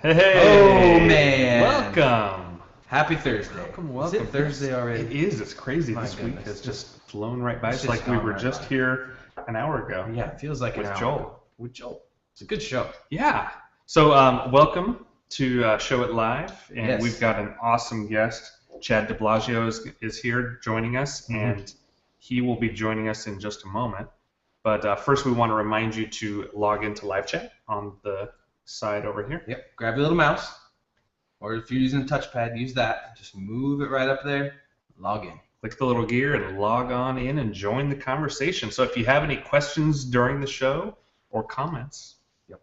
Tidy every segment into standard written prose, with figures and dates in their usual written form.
Hey! Oh, man. Welcome! Happy Thursday. Welcome. Is it Thursday already? It is. It's crazy. My This week goodness. has just flown right by. It's It's just like we gone were right just by. here an hour ago. Yeah, it feels like With an hour Joel. ago. With Joel. It's a good show. Yeah. So welcome to Show It Live. And Yes. we've got an awesome guest. Chad DiBlasio is here joining us, and he will be joining us in just a moment. But first, we want to remind you to log into live chat on the side over here. Yep. Grab your little mouse. Or if you're using a touchpad, use that. Just move it right up there. Log in. Click the little gear and log on in and join the conversation. So if you have any questions during the show or comments,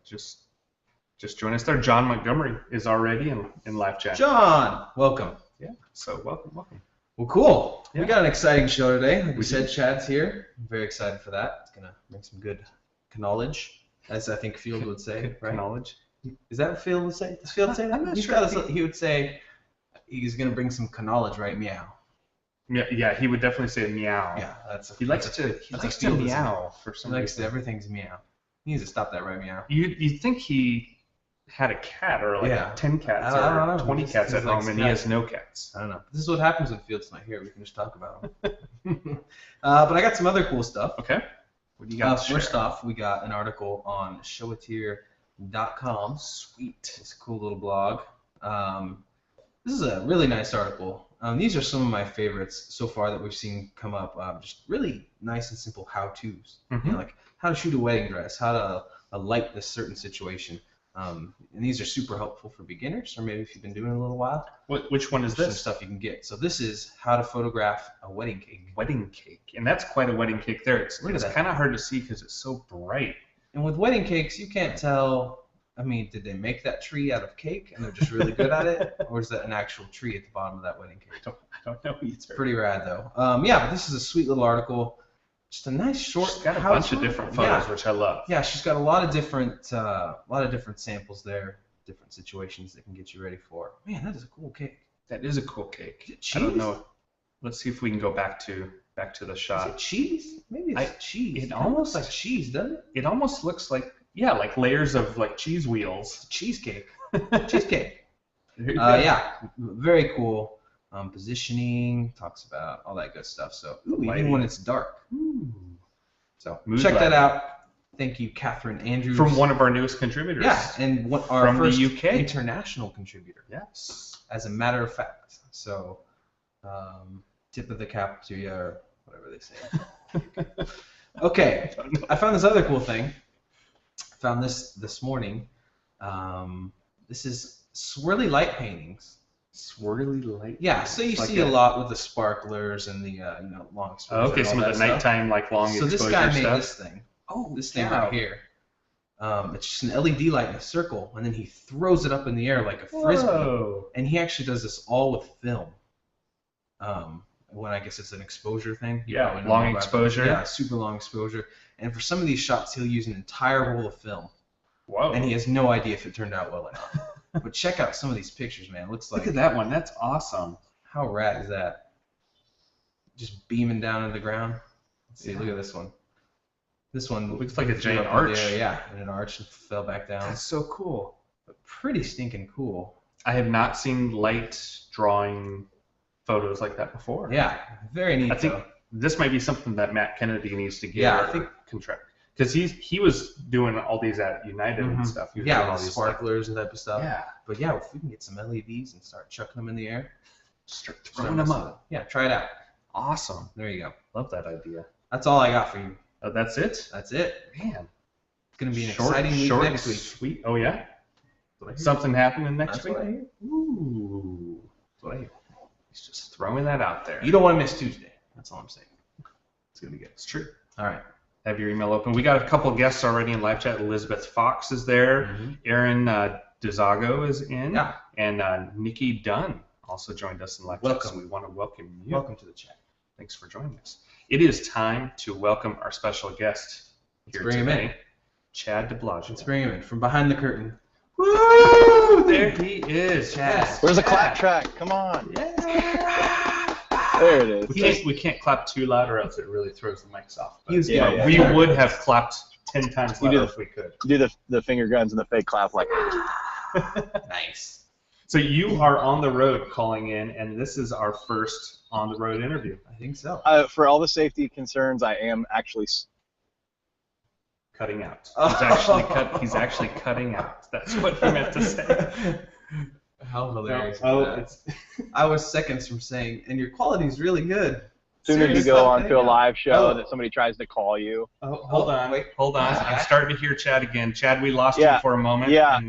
just join us there. John Montgomery is already in live chat. John, welcome. Yeah. So welcome. Well, cool. Yeah. We got an exciting show today. Like We we said, do. Chad's here. I'm very excited for that. It's going to bring some good knowledge, as I think Field would say, right? Knowledge. Is that what Field would say? Does Field say that? I'm not He's sure. got this- he would say he's going to bring some knowledge, right? Meow. Yeah. He would definitely say meow. Yeah, that's a, He likes that's to that's a Field, isn't it? meow for He some likes reason. everything's meow. He needs to stop that, right? Meow. You'd think he had a cat or like Yeah. 10 cats I don't or know. 20 He cats just at likes home, and he cats. has no cats. I don't know. This is what happens when Field's not here. We can just talk about him. But I got some other cool stuff. Okay. What do you got? to First share? off, we got an article on showatier.com. Sweet. It's a cool little blog. This is a really nice article. These are some of my favorites so far that we've seen come up. Just really nice and simple how-tos. Mhm. You know, like how to shoot a wedding dress, how to light this certain situation. And these are super helpful for beginners, or maybe if you've been doing it a little while. Which one is Some this? stuff you can get. So this is how to photograph a wedding cake. Wedding cake, and that's quite a wedding cake there. It's Look at that. kind of hard to see because it's so bright. And with wedding cakes, you can't tell. I mean, did they make that tree out of cake and they're just really good at it, or is that an actual tree at the bottom of that wedding cake? I don't know either. Pretty rad though. Yeah, but this is a sweet little article. Just a nice short. She's got a how-to. bunch of different photos, Yeah. which I love. Yeah, she's got a lot of different samples there, different situations that can get you ready for. Man, that is a cool cake. That is a cool cake. Is it I don't cheese? know. Let's see if we can go back to the Is shot. it cheese? Maybe it's cheese. it It almost- almost like cheese, doesn't it? It almost looks like like layers of like cheese wheels. Cheesecake. Cheesecake. There you go. Yeah, very cool. Positioning, talks about all that good stuff. So even Lighting. when it's dark. Ooh. So Mood check that lighting. out. Thank you, Catherine Andrews. From one of our newest contributors. Yeah, and our From the first UK. international contributor, Yes. as a matter of fact. So tip of the cap to you, or whatever they say. Okay, I found this other cool thing. I found this morning. This is swirly light paintings. Swirly light. Yeah, so you Like see a lot with the sparklers and the long exposure. Oh, okay, and all some of that the stuff. nighttime like long So exposure this guy made stuff. this thing. Oh, This thing cow. right here. It's just an LED light in a circle, and then he throws it up in the air like a frisbee. Whoa. And he actually does this all with film. When I guess it's an exposure thing. You Yeah, probably know long more about that. exposure. Yeah, super long exposure. And for some of these shots, he'll use an entire roll of film, Whoa. and he has no idea if it turned out well or not. But check out some of these pictures, man. It looks like Look at that one. That's awesome. how rad is that? Just beaming down to the ground. Let's see, Yeah. look at this one. This one Looks like a flew giant up in the arch. air, yeah, and an arch and fell back down. That's so cool. But pretty stinking cool. I have not seen light drawing photos like that before. Yeah, very neat. I think though. this might be something that Matt Kennedy needs to get. Yeah, I think- contract because he was doing all these at United and stuff. He was doing Yeah, all with these sparklers and type of stuff. Yeah, But yeah, if we can get some LEDs and start chucking them in the air, start start throwing them messing with up. it. Yeah, try it out. Awesome. There you go. Love that idea. That's all I got for you. Oh, that's it. That's it. Man, It's gonna be an short, exciting week short, next week. Sweet. Oh yeah. That's what I hear. Something happening next That's week. what I hear. Ooh. That's what I hear. He's just throwing that out there. You don't want to miss Tuesday. That's all I'm saying. It's gonna be good. It's true. All right. Have your email open. We got a couple guests already in live chat. Elizabeth Fox is there. Aaron DeZago is in. Yeah. And Nikki Dunn also joined us in live chat. Welcome. So we want to welcome you. Welcome to the chat. Thanks for joining us. It is time to welcome our special guest here bring him today, in. Chad DiBlasio. Let's bring him in from behind the curtain. Woo! There he is. Chad. Yes. Where's the clap track? Come on. Yeah. There it is. We can't clap too loud or else it really throws the mics off. But, He was Yeah, good. yeah. we would have clapped 10 times You louder do if we could. Do the finger guns and the fake clap like. Nice. So you are on the road calling in, and this is our first on-the-road interview. I think so. For all the safety concerns, I am actually. Cutting out. Oh. He's actually cutting out. That's what he meant to say. How hilarious! I was seconds from saying, and your quality is really good. As soon as you go onto a live show that somebody tries to call you. Hold on. I'm starting to hear Chad again. Chad, we lost you for a moment. Yeah.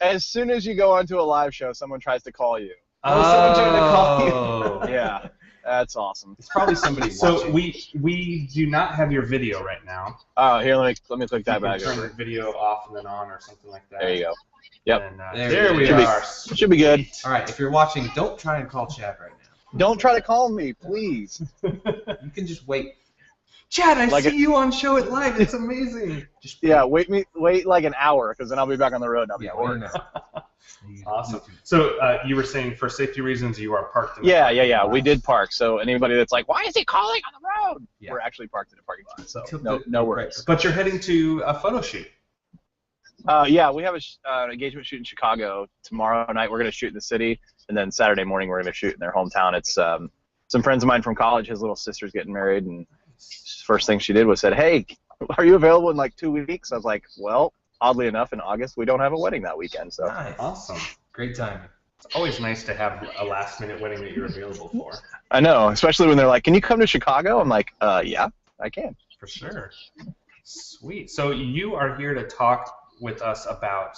As soon as you go onto a live show, someone tries to call you. Someone trying to call you. Yeah, that's awesome. It's probably somebody So watching. we do not have your video right now. Oh, here, let me click that back Turn over. the video off and then on or something like that. There you go. Yep. And, There we are. Should be good. All right, if you're watching, don't try and call Chad right now. Don't try to call me, please. You can just wait. Chad, I see you on Show It Live. It's amazing. Just wait like an hour, because then I'll be back on the road and I'll be bored. Awesome. So you were saying for safety reasons you are parked in the Yeah. lot. We did park. So anybody that's like, why is he calling on the road? Yeah. We're actually parked in a parking lot. So No no worries. But you're heading to a photo shoot. Yeah, we have an engagement shoot in Chicago tomorrow night. We're going to shoot in the city, and then Saturday morning we're going to shoot in their hometown. It's some friends of mine from college. His little sister's getting married, and first thing she did was said, "Hey, are you available in like 2 weeks?" I was like, "Well, oddly enough, in August we don't have a wedding that weekend." So Nice. Awesome. Great timing. It's always nice to have a last-minute wedding that you're available for. I know, especially when they're like, "Can you come to Chicago?" I'm like, "Yeah, I can." For sure. Sweet. So you are here to talk with us about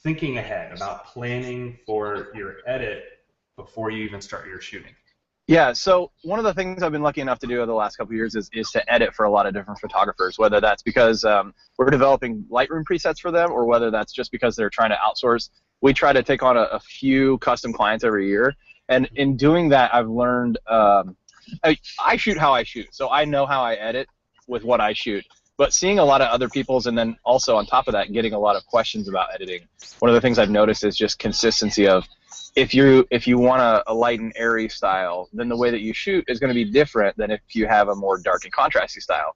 thinking ahead, about planning for your edit before you even start your shooting. Yeah, so one of the things I've been lucky enough to do over the last couple of years is to edit for a lot of different photographers, whether that's because we're developing Lightroom presets for them or whether that's just because they're trying to outsource. We try to take on a few custom clients every year, and in doing that I've learned I shoot how I shoot, so I know how I edit with what I shoot. But seeing a lot of other people's, and then also on top of that, getting a lot of questions about editing. One of the things I've noticed is just consistency of, if you want a light and airy style, then the way that you shoot is going to be different than if you have a more dark and contrasty style.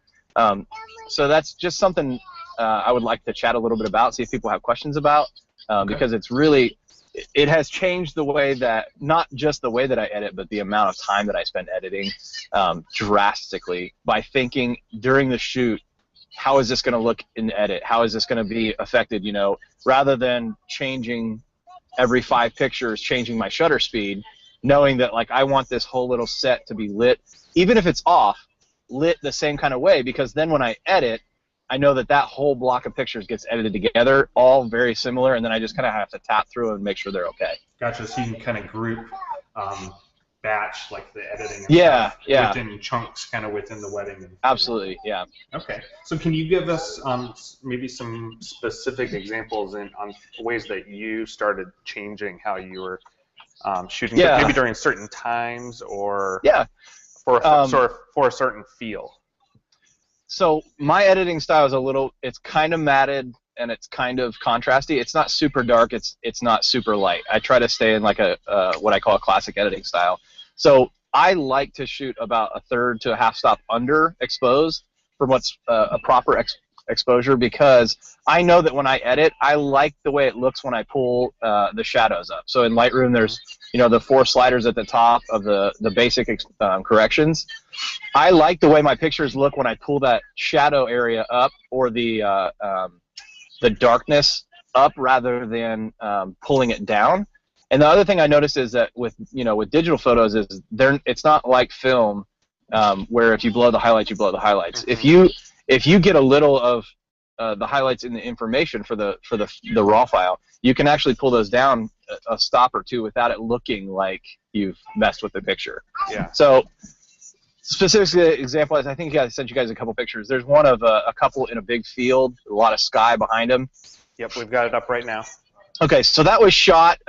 So that's just something I would like to chat a little bit about, see if people have questions about, because it's really, it has changed the way that, not just the way that I edit, but the amount of time that I spend editing drastically by thinking during the shoot, how is this going to look in the edit? How is this going to be affected, you know, rather than changing every 5 pictures, changing my shutter speed, knowing that, like, I want this whole little set to be lit, even if it's off, lit the same kind of way, because then when I edit, I know that that whole block of pictures gets edited together, all very similar, and then I just kind of have to tap through and make sure they're okay. Gotcha. So you can kind of group, batch like the editing. Yeah, yeah. Within chunks, kind of within the wedding. Absolutely, yeah. Okay. So can you give us maybe some specific examples on ways that you started changing how you were shooting? Yeah. Maybe during certain times or for a certain feel. So my editing style is it's kind of matted and it's kind of contrasty. It's not super dark. It's not super light. I try to stay in like a what I call a classic editing style. So I like to shoot about a third to a half stop under exposed from what's a proper exposure, because I know that when I edit, I like the way it looks when I pull the shadows up. So in Lightroom, there's the 4 sliders at the top of the basic corrections. I like the way my pictures look when I pull that shadow area up, or the darkness up, rather than pulling it down. And the other thing I noticed is that with digital photos is it's not like film, where if you blow the highlights, you blow the highlights. Mm-hmm. If you get a little of the highlights in the information for the raw file, you can actually pull those down a stop or two without it looking like you've messed with the picture. Yeah. So specific example is, I think I sent you guys a couple pictures. There's one of a couple in a big field, a lot of sky behind them. Yep, we've got it up right now. Okay, so that was shot,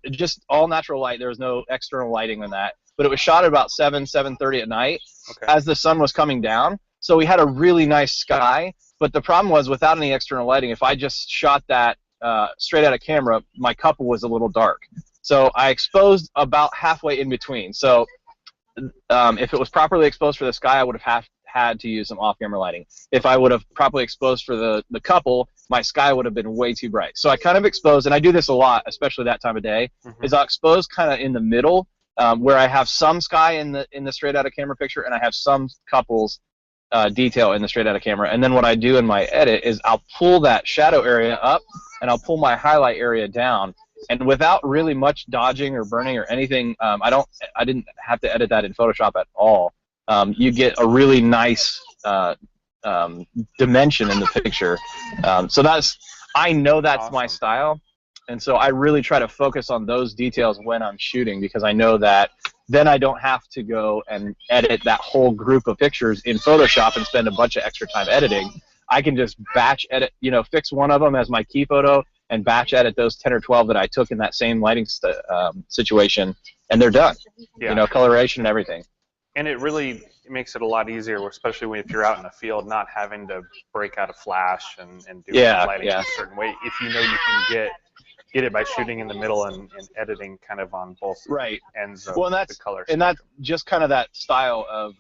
just all natural light. There was no external lighting on that. But it was shot at about 7:30 at night, as the sun was coming down. So we had a really nice sky. But the problem was, without any external lighting, if I just shot that straight out of camera, my couple was a little dark. So I exposed about halfway in between. So if it was properly exposed for the sky, I would have had to use some off-camera lighting. If I would have properly exposed for the couple, my sky would have been way too bright. So I kind of expose, and I do this a lot, especially that time of day, is I'll expose kind of in the middle, where I have some sky in the straight out of camera picture, and I have some couples detail in the straight out of camera. And then what I do in my edit is I'll pull that shadow area up, and I'll pull my highlight area down. And without really much dodging or burning or anything, I didn't have to edit that in Photoshop at all. You get a really nice dimension in the picture. So I know that's awesome. My style, and so I really try to focus on those details when I'm shooting, because I know that then I don't have to go and edit that whole group of pictures in Photoshop and spend a bunch of extra time editing. I can just batch edit, fix one of them as my key photo and batch edit those 10 or 12 that I took in that same lighting situation, and they're done. Yeah. Coloration and everything. And it really makes it a lot easier, especially if you're out in the field, not having to break out a flash and do lighting in a certain way. If you can get it by shooting in the middle and editing kind of on both ends of the color. And that's just kind of that style of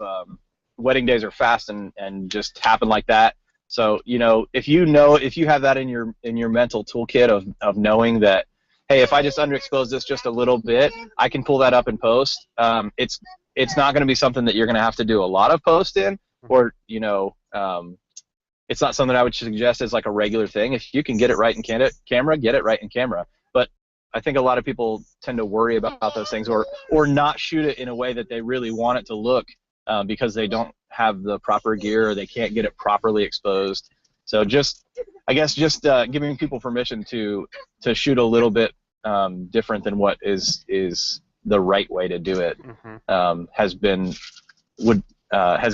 wedding days are fast and just happen like that. So if you have that in your mental toolkit of knowing that, hey, if I just underexpose this just a little bit, I can pull that up in post. It's not going to be something that you're going to have to do a lot of post in, or it's not something I would suggest as like a regular thing. If you can get it right in camera, get it right in camera. But I think a lot of people tend to worry about those things, or not shoot it in a way that they really want it to look, because they don't have the proper gear, or they can't get it properly exposed. So I guess giving people permission to shoot a little bit different than what is the right way to do it has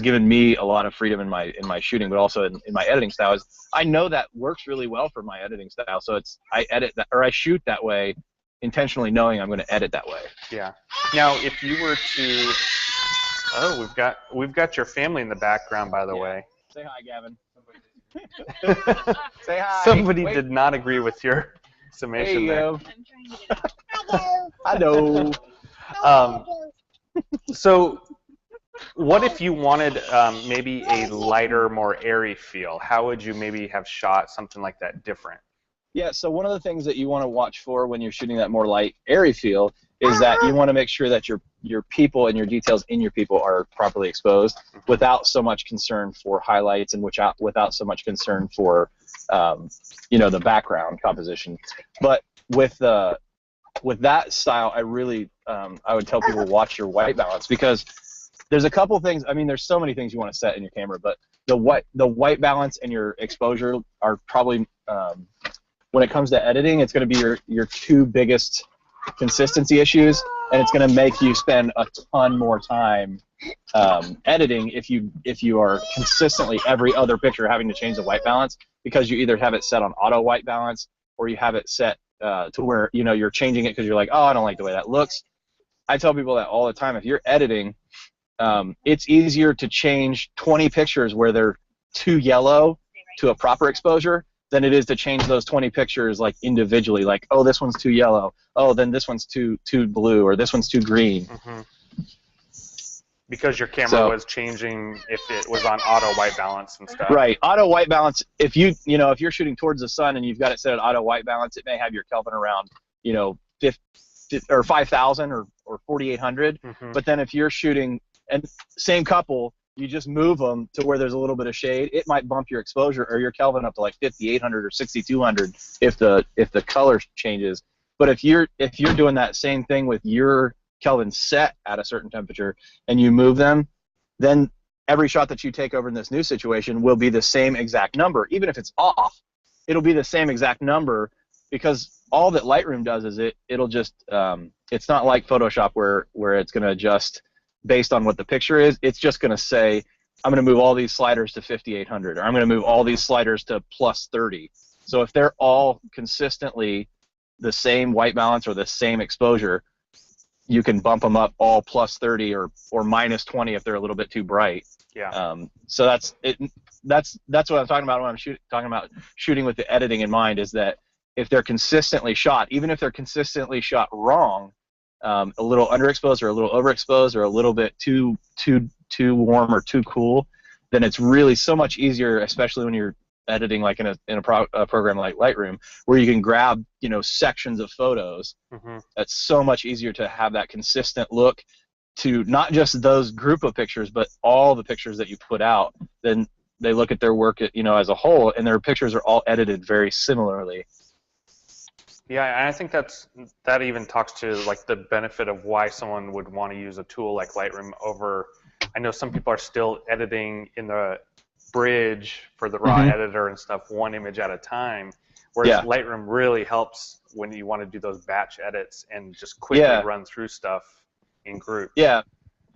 given me a lot of freedom in my shooting, but also in my editing style. I know that works really well for my editing style, so I shoot that way intentionally, knowing I'm going to edit that way. Yeah. Now, if you were to, we've got your family in the background, by the way. Say hi, Gavin. Say hi. Somebody did not agree with your summation there. I'm trying to get it. Hello. So, what if you wanted maybe a lighter, more airy feel? How would you maybe have shot something like that different? Yeah, so one of the things that you want to watch for when you're shooting that more light, airy feel is that you want to make sure that your people and your details in your people are properly exposed without so much concern for highlights and without so much concern for the background composition. But with that style, I really I would tell people watch your white balance, because there's a couple things. I mean, there's so many things you want to set in your camera, but the white balance and your exposure are probably when it comes to editing, it's going to be your two biggest consistency issues, and it's going to make you spend a ton more time editing if you are consistently every other picture having to change the white balance, because you either have it set on auto white balance or you have it set to where you're changing it because you're like, oh, I don't like the way that looks. I tell people that all the time. If you're editing, it's easier to change 20 pictures where they're too yellow to a proper exposure than it is to change those 20 pictures like individually, like, oh, this one's too yellow, oh, then this one's too blue, or this one's too green. Because your camera was changing if it was on auto white balance and stuff. Right, auto white balance. If if you're shooting towards the sun and you've got it set at auto white balance, it may have your Kelvin around 5,000 or 4,800. But then if you're shooting and same couple, you just move them to where there's a little bit of shade, it might bump your exposure or your Kelvin up to like 5,800 or 6,200 if the color changes. But if you're doing that same thing with your Kelvin set at a certain temperature and you move them, then every shot that you take over in this new situation will be the same exact number. Even if it's off, it'll be the same exact number, because all that Lightroom does is it'll just it's not like Photoshop where it's going to adjust based on what the picture is. It's just going to say, I'm going to move all these sliders to 5,800, or I'm going to move all these sliders to plus 30. So if they're all consistently the same white balance or the same exposure, you can bump them up all plus 30 or minus 20 if they're a little bit too bright. Yeah. So that's what I'm talking about when I'm talking about shooting with the editing in mind, is that if they're consistently shot, even if they're consistently shot wrong, a little underexposed or a little overexposed or a little bit too warm or too cool, then it's really so much easier, especially when you're editing like in a program like Lightroom, where you can grab, you know, sections of photos. Mm-hmm. It's so much easier to have that consistent look to not just those group of pictures, but all the pictures that you put out. Then they look at their work, you know, as a whole, and their pictures are all edited very similarly. Yeah, and I think that even talks to like the benefit of why someone would want to use a tool like Lightroom over. I know some people are still editing in the bridge for the raw editor and stuff, one image at a time, whereas Lightroom really helps when you want to do those batch edits and just quickly run through stuff in groups. Yeah.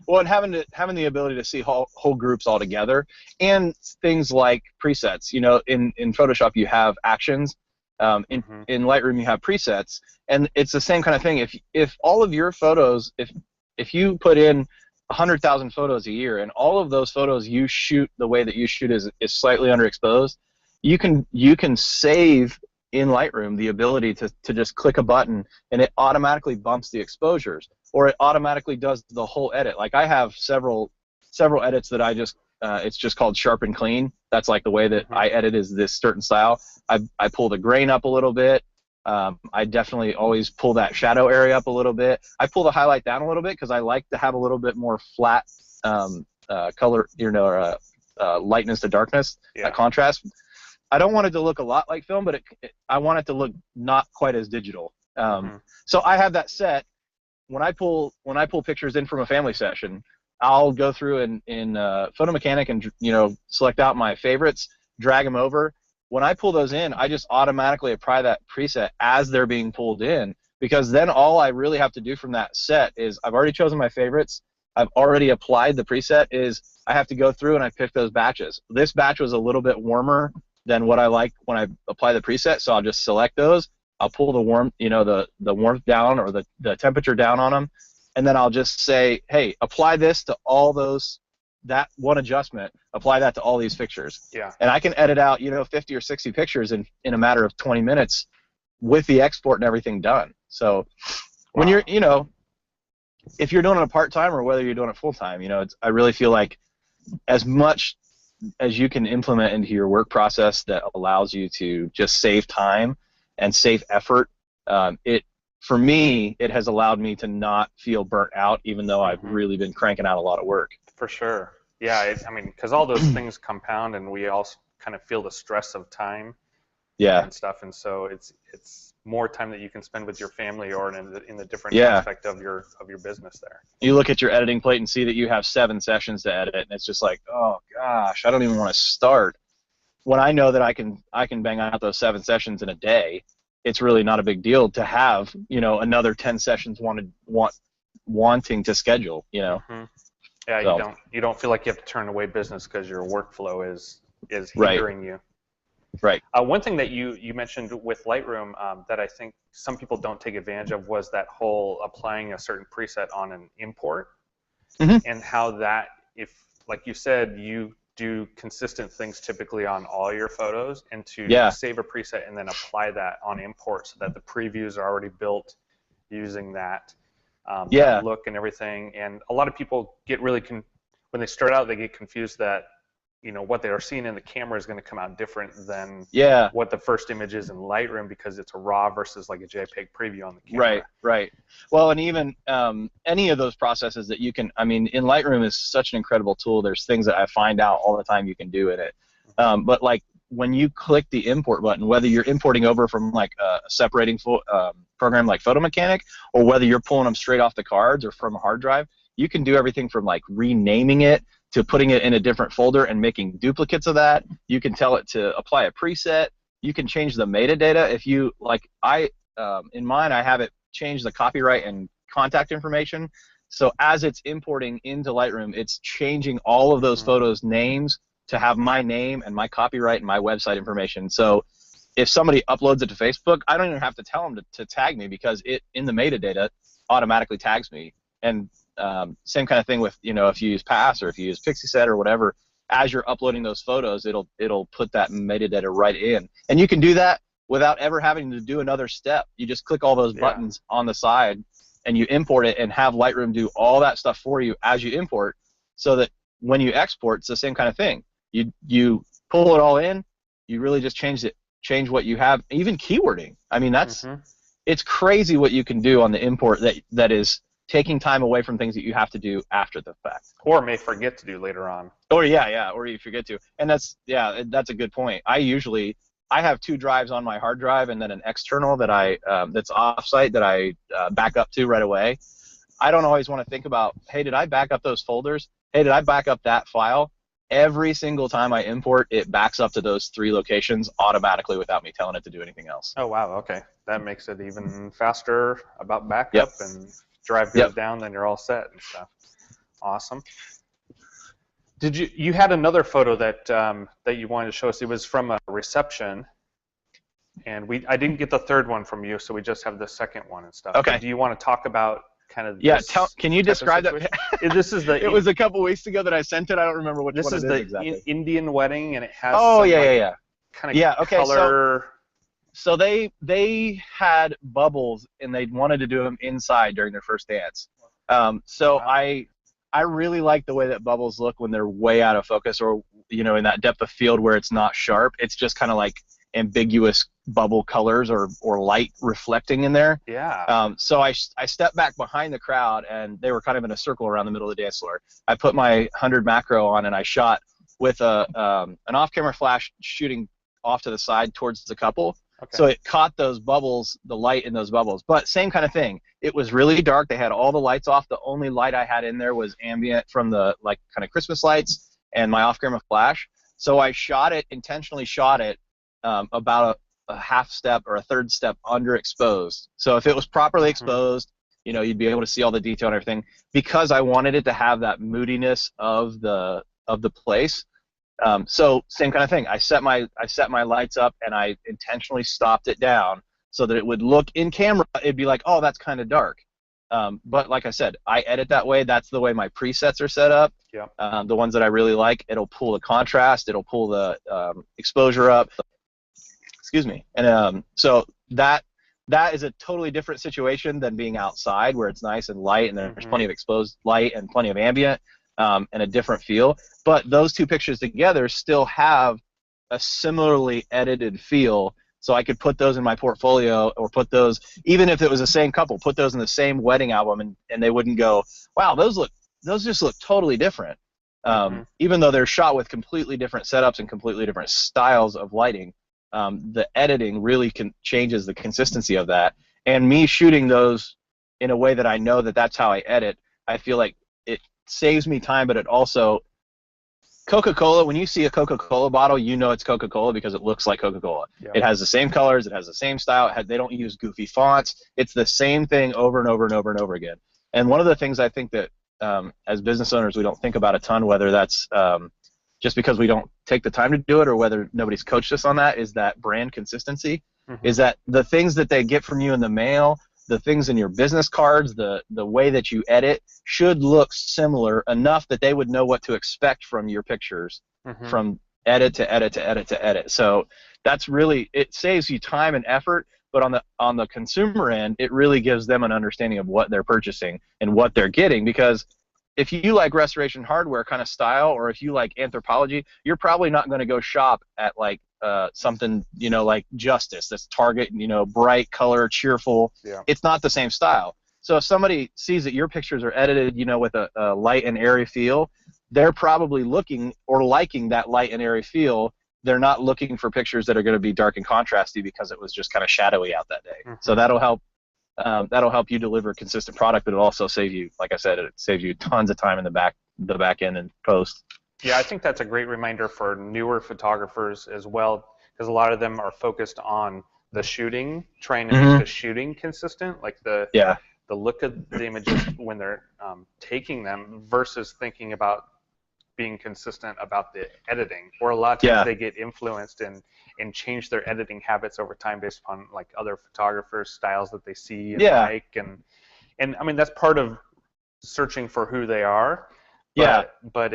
Well, and having the ability to see whole groups all together, and things like presets. You know, in Photoshop you have actions. In Lightroom you have presets, and it's the same kind of thing. If all of your photos, if you put in 100,000 photos a year, and all of those photos you shoot the way that you shoot is slightly underexposed, you can save in Lightroom the ability to just click a button and it automatically bumps the exposures, or it automatically does the whole edit. Like I have several edits that I just it's just called sharp and clean. That's like the way that I edit is this certain style. I pull the grain up a little bit. I definitely always pull that shadow area up a little bit. I pull the highlight down a little bit because I like to have a little bit more flat color, you know, lightness to darkness, that contrast. I don't want it to look a lot like film, but I want it to look not quite as digital. So I have that set. When I pull pictures in from a family session, I'll go through in Photo Mechanic and, you know, select out my favorites, drag them over. When I pull those in, I just automatically apply that preset as they're being pulled in, because then all I really have to do from that set is I've already chosen my favorites. I've already applied the preset. Is I have to go through and I pick those batches. This batch was a little bit warmer than what I like when I apply the preset, so I'll just select those. I'll pull the warmth, you know, the warmth down or the temperature down on them, and then I'll just say, hey, apply this to all those. That one adjustment, apply that to all these pictures. Yeah. And I can edit out, you know, 50 or 60 pictures in a matter of 20 minutes with the export and everything done. So when you're, you know, if you're doing it part-time or whether you're doing it full-time, you know, I really feel like as much as you can implement into your work process that allows you to just save time and save effort, for me, it has allowed me to not feel burnt out, even though I've really been cranking out a lot of work. For sure. Yeah, I mean, because all those things compound, and we also kind of feel the stress of time and stuff, and so it's more time that you can spend with your family or in the different aspect of your business there. You look at your editing plate and see that you have 7 sessions to edit, and it's just like, oh gosh, I don't even want to start. When I know that I can bang out those 7 sessions in a day, it's really not a big deal to have, you know, another 10 sessions wanting to schedule, you know. Yeah, so you don't feel like you have to turn away business because your workflow is hindering you. Right. One thing that you mentioned with Lightroom that I think some people don't take advantage of was that whole applying a certain preset on an import, and how that, if, like you said, you do consistent things typically on all your photos, and to save a preset and then apply that on import so that the previews are already built using that. That look and everything, and a lot of people get really when they start out, they get confused that, you know, what they are seeing in the camera is going to come out different than what the first image is in Lightroom, because it's a RAW versus like a JPEG preview on the camera. Right. Well, and even any of those processes that you can, I mean, in Lightroom is such an incredible tool. There's things that I find out all the time you can do in it. But like when you click the import button, whether you're importing over from like a separating program like Photo Mechanic, or whether you're pulling them straight off the cards or from a hard drive, you can do everything from like renaming it to putting it in a different folder and making duplicates of that. You can tell it to apply a preset. You can change the metadata. If you like, in mine, I have it change the copyright and contact information. So as it's importing into Lightroom, it's changing all of those photos' names to have my name and my copyright and my website information. So if somebody uploads it to Facebook, I don't even have to tell them to tag me, because it, in the metadata, automatically tags me. And same kind of thing with, you know, if you use Pass or if you use Pixieset or whatever, as you're uploading those photos, it'll put that metadata right in. And you can do that without ever having to do another step. You just click all those buttons on the side and you import it and have Lightroom do all that stuff for you as you import, so that when you export, it's the same kind of thing. You pull it all in. You really just change what you have. Even keywording. I mean, it's crazy what you can do on the import that is taking time away from things that you have to do after the fact. Or may forget to do later on. Or or you forget to. And that's a good point. I have 2 drives on my hard drive and then an external that that's offsite that I back up to right away. I don't always want to think about, hey, did I back up those folders? Hey, did I back up that file? Every single time I import, it backs up to those 3 locations automatically without me telling it to do anything else. Oh, wow. Okay. That makes it even faster about backup, and drive goes down, then you're all set and stuff. Awesome. You had another photo that you wanted to show us. It was from a reception, and I didn't get the third one from you, so we just have the second one and stuff. Okay. But do you want to talk about kind of can you describe that? This is the. It was a couple weeks ago that I sent it. I don't remember which one it is exactly. This is the Indian wedding, and it has kind of color. So they had bubbles, and they wanted to do them inside during their first dance. I really like the way that bubbles look when they're way out of focus, or in that depth of field where it's not sharp. It's just kind of like ambiguous bubble colors or light reflecting in there. Yeah. So I stepped back behind the crowd, and they were kind of in a circle around the middle of the dance floor. I put my 100 macro on, and I shot with an off-camera flash shooting off to the side towards the couple. Okay. So it caught those bubbles, the light in those bubbles. But same kind of thing. It was really dark. They had all the lights off. The only light I had in there was ambient from the kind of Christmas lights and my off-camera flash. So I intentionally shot it about a half step or a third step underexposed. So if it was properly exposed, you'd be able to see all the detail and everything, because I wanted it to have that moodiness of the place. So same kind of thing. I set my lights up, and I intentionally stopped it down so that it would look in camera. It'd be like, oh, that's kind of dark. But like I said, I edit that way. That's the way my presets are set up. Yeah. The ones that I really like, it'll pull the contrast, it'll pull the exposure up. Excuse me. And so that is a totally different situation than being outside where it's nice and light, and there's plenty of exposed light and plenty of ambient. And a different feel, but those 2 pictures together still have a similarly edited feel, so I could put those in my portfolio, or put those, even if it was the same couple, put those in the same wedding album, and they wouldn't go, wow, those just look totally different. Even though they're shot with completely different setups and completely different styles of lighting, the editing really changes the consistency of that. And me shooting those in a way that I know that that's how I edit, I feel like it saves me time, but it also, Coca-Cola, when you see a Coca-Cola bottle, it's Coca-Cola because it looks like Coca-Cola. Yeah. It has the same colors, it has the same style, they don't use goofy fonts. It's the same thing over and over and over and over again. And one of the things I think that as business owners we don't think about a ton, whether that's just because we don't take the time to do it or whether nobody's coached us on that, is that brand consistency. Is that the things that they get from you in the mail, the things in your business cards, the way that you edit should look similar enough that they would know what to expect from your pictures, from edit to edit to edit to edit. So that's really, it saves you time and effort, but on the consumer end, it really gives them an understanding of what they're purchasing and what they're getting, because if you like restoration hardware kind of style, or if you like anthropology, you're probably not going to go shop at something like Justice, that's Target, bright color, cheerful. Yeah. It's not the same style. So if somebody sees that your pictures are edited with a light and airy feel, they're probably looking or liking that light and airy feel. They're not looking for pictures that are going to be dark and contrasty because it was just kind of shadowy out that day. So that'll help you deliver a consistent product, but it'll also save you, like I said, it saves you tons of time in the back end and post. Yeah, I think that's a great reminder for newer photographers as well, because a lot of them are focused on the shooting, trying to make the shooting consistent, like the look of the images when they're taking them, versus thinking about being consistent about the editing. Or a lot of times they get influenced and change their editing habits over time based upon like other photographers' styles that they see and like, and I mean that's part of searching for who they are. But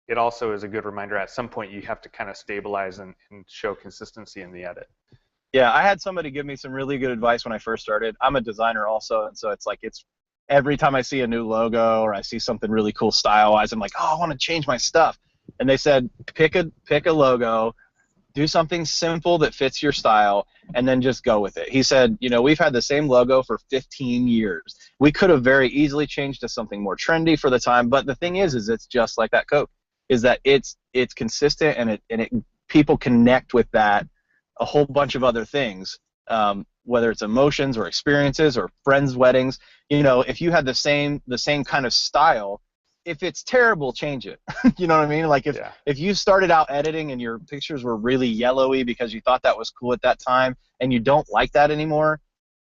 it also is a good reminder. At some point, you have to kind of stabilize and show consistency in the edit. Yeah, I had somebody give me some really good advice when I first started. I'm a designer also, and so it's like it's every time I see a new logo or I see something really cool style-wise, I'm like, oh, I want to change my stuff. And they said, pick a logo, do something simple that fits your style, and then just go with it. He said, we've had the same logo for 15 years. We could have very easily changed to something more trendy for the time, but the thing is it's just like that Coke, is that it's consistent, and it people connect with that a whole bunch of other things, whether it's emotions or experiences or friends' weddings. If you had the same kind of style, if it's terrible, change it. You know what I mean? Like if you started out editing and your pictures were really yellowy because you thought that was cool at that time and you don't like that anymore,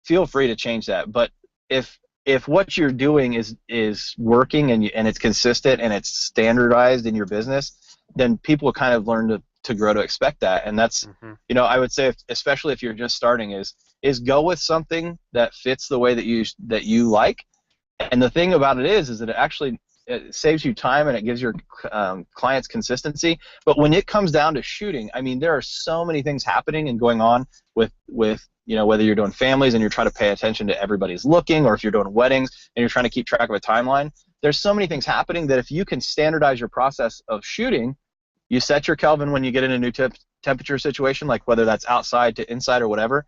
feel free to change that. But if what you're doing is working and it's consistent and it's standardized in your business, then people will kind of learn to grow to expect that. And that's I would say, especially if you're just starting, is go with something that fits the way that you like. And the thing about it is that it saves you time and it gives your clients consistency. But when it comes down to shooting, I mean, there are so many things happening and going on with whether you're doing families and you're trying to pay attention to everybody's looking, or if you're doing weddings and you're trying to keep track of a timeline. There's so many things happening that if you can standardize your process of shooting, you set your Kelvin when you get in a new temperature situation, like whether that's outside to inside or whatever,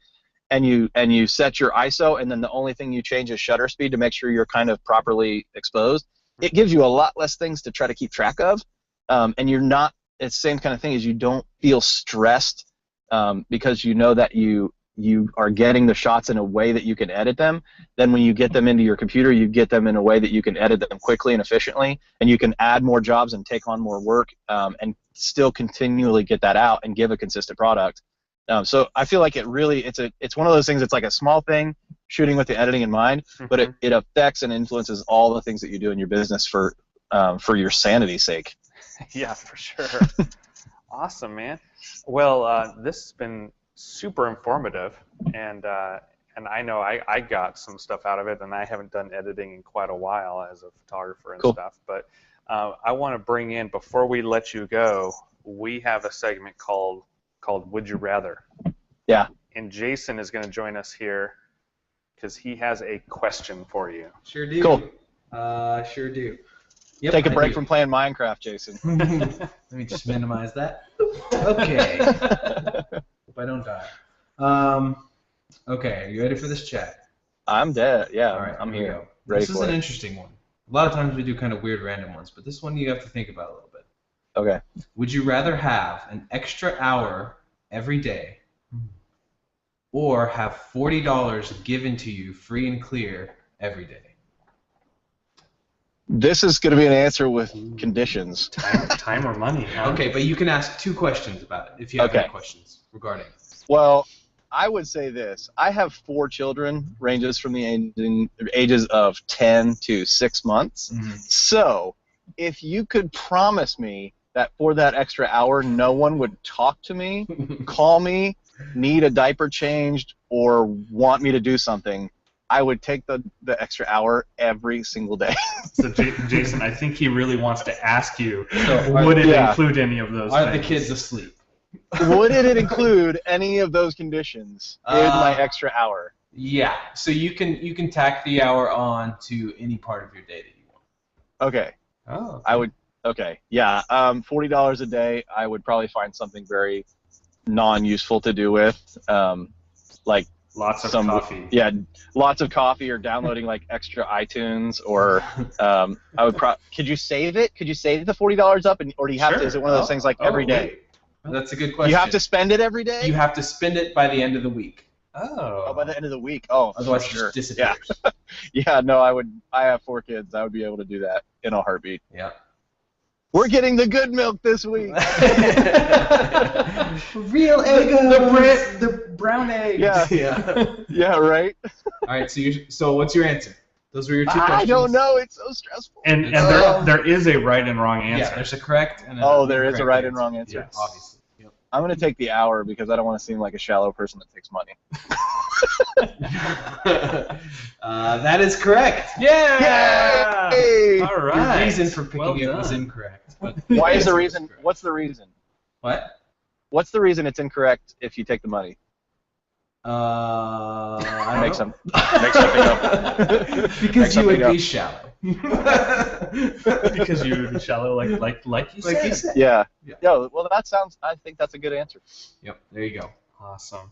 and you set your ISO, and then the only thing you change is shutter speed to make sure you're kind of properly exposed. It gives you a lot less things to try to keep track of, and you're not. It's the same kind of thing as you don't feel stressed because you know that you are getting the shots in a way that you can edit them. Then when you get them into your computer, you get them in a way that you can edit them quickly and efficiently, and you can add more jobs and take on more work, and still continually get that out and give a consistent product. So I feel like it's one of those things. It's like a small thing, shooting with the editing in mind, but it affects and influences all the things that you do in your business for your sanity's sake. Yeah, for sure. Awesome, man. Well, this has been super informative, and I know I got some stuff out of it, and I haven't done editing in quite a while as a photographer and stuff. But I want to bring in, before we let you go, we have a segment called Would You Rather? Yeah. And Jason is going to join us here because he has a question for you. Sure do. Cool. Sure do. Yep, Take a break from playing Minecraft, Jason. Let me just minimize that. Okay. Hope I don't die. Okay, are you ready for this chat? I'm dead. Yeah, All right, I'm here we here. go. Ready This is for an it. interesting one. A lot of times we do kind of weird random ones, but this one you have to think about a little bit. Okay. Would you rather have an extra hour every day or have $40 given to you free and clear every day? This is going to be an answer with conditions. Time or money. Okay, but you can ask 2 questions about it if you have any questions regarding it. Well, I would say this. I have 4 children, ranges from the ages of 10 to 6 months. So if you could promise me that for that extra hour no one would talk to me, call me, need a diaper changed, or want me to do something, I would take the extra hour every single day. So, Jason, I think he really wants to ask you, would it include any of those Are things? the kids asleep? Would it include any of those conditions in my extra hour? Yeah. So you can tack the hour on to any part of your day that you want. Okay. Oh. I would. Okay. Yeah. $40 a day. I would probably find something very non-useful to do with, like Lots of coffee. Yeah, lots of coffee, or downloading like extra iTunes, or I would. Could you save it? Could you save the $40 up, or do you have to? Is it one of those things like every day? That's a good question. You have to spend it every day. You have to spend it by the end of the week. Oh, by the end of the week. Oh, Otherwise, sure. it just disappears. Yeah. No, I would. I have 4 kids. I would be able to do that in a heartbeat. Yeah. We're getting the good milk this week. Real eggs. The brown eggs. Yeah. Yeah. Right. All right. So what's your answer? Those were your 2 questions. I don't know. It's so stressful. And there is a right and wrong answer. Yeah, there's a correct and there is a right and wrong answer. Yes. Obviously. Yep. I'm going to take the hour because I don't want to seem like a shallow person that takes money. That is correct. Yeah. Yay! All right. Your reason for picking Well it was done. incorrect. But Why is the reason? What's the reason? What? What's the reason it's incorrect if you take the money? I don't Make know. some. Make something up. Because you Make would something be shallow. Because you would be shallow, like you Like said. you said. Yeah. Yeah. Yeah. Well, I think that's a good answer. Yep. There you go. Awesome.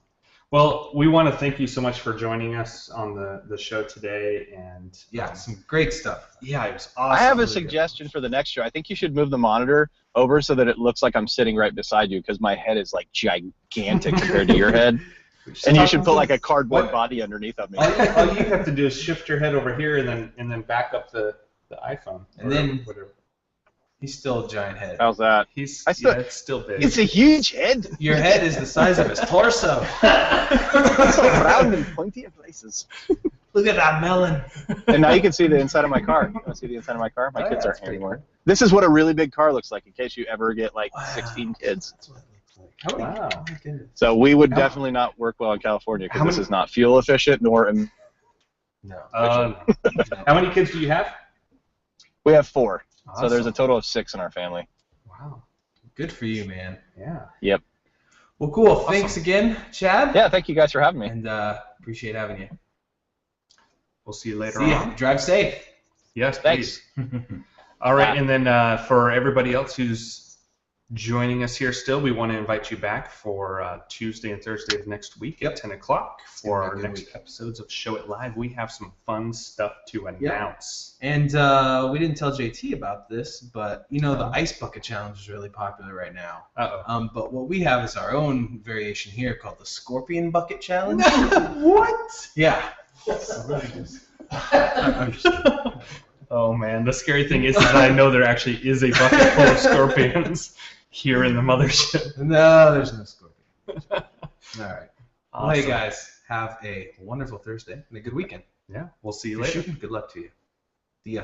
Well, we want to thank you so much for joining us on the show today, and Yeah, some great stuff. yeah, it was awesome. I have a Really good. suggestion for the next show. I think you should move the monitor over so that it looks like I'm sitting right beside you, because my head is like gigantic compared to your head. And you should put like a cardboard What? body underneath of me. All you have to do is shift your head over here, and then back up the iPhone. And then- whatever. He's still a giant head. How's that? He's I still- yeah, it's still big. It's a huge head. Your head is the size of his torso. It's so round and pointy in places. Look at that melon. And now you can see the inside of my car. You want to see the inside of my car? My Oh, kids yeah, aren't that's here pretty anymore. This is what a really big car looks like in case you ever get like Wow. 16 kids. That's what it looks like. Wow. Oh my goodness. So we would How- definitely not work well in California How because this many- is not fuel efficient nor. No. How many kids do you have? We have 4. So there's a Awesome. total of 6 in our family. Wow. Good for you, man. Yeah. Yep. Well, cool. Thanks again, Chad. Yeah, thank you guys for having me. And appreciate having you. We'll see you later See ya. on. Drive safe. Yes, Thanks. please. All right, and then for everybody else who's joining us here still, we want to invite you back for Tuesday and Thursday of next week at 10 o'clock for gonna our be a good next week. episodes of Show It Live. We have some fun stuff to announce. And we didn't tell JT about this, but you know the ice bucket challenge is really popular right now. Uh-oh. But what we have is our own variation here called the scorpion bucket challenge. What? Yeah. I'm just kidding. Oh, man. The scary thing is that I know there actually is a bucket full of scorpions here in the mothership. No, there's no scorpion. All right. Well, hey Awesome. guys, have a wonderful Thursday and a good weekend. Yeah, we'll see you If you're later. shooting, good luck to you. See ya.